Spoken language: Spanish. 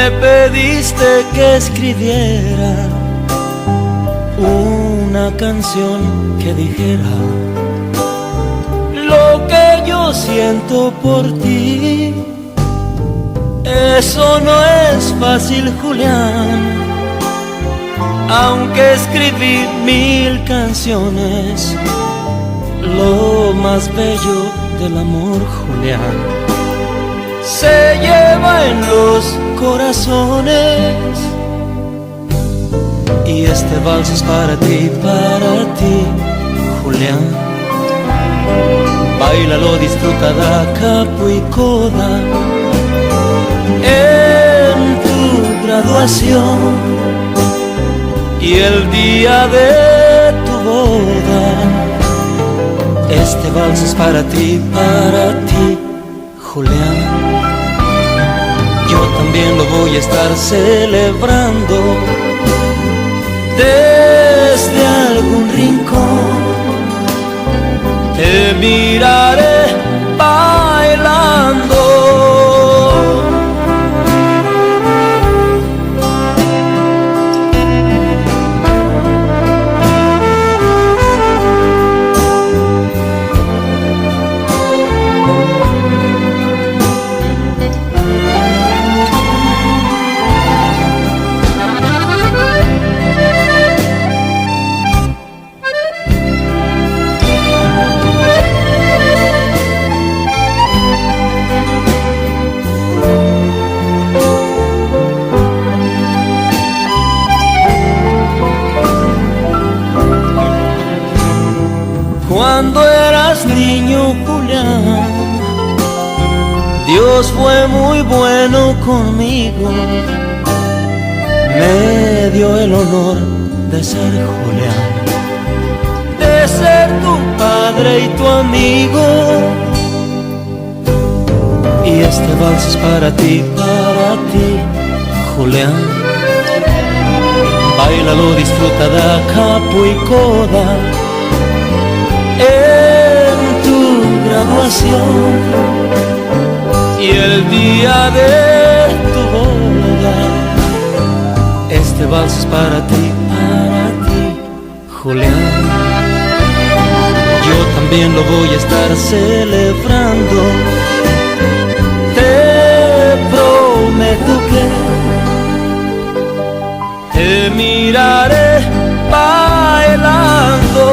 Me pediste que escribiera una canción que dijera lo que yo siento por ti. Eso no es fácil, Julián, aunque escribí 1000 canciones. Lo más bello del amor, Julián, se lleva en los corazones. Y este vals es para ti, Julián. Báilalo, disfruta da capo y coda en tu graduación y el día de tu boda. Este vals es para ti, Julián. Yo también lo voy a estar celebrando desde algún rincón. Te miraré bailando. Cuando eras niño, Julián, Dios fue muy bueno conmigo. Me dio el honor de ser Julián, de ser tu padre y tu amigo. Y este vals es para ti, Julián. Báilalo, disfruta da capo y coda en tu graduación y el día de tu boda. Este vals es para ti, Julián. Yo también lo voy a estar celebrando. Te prometo que te miraré bailando.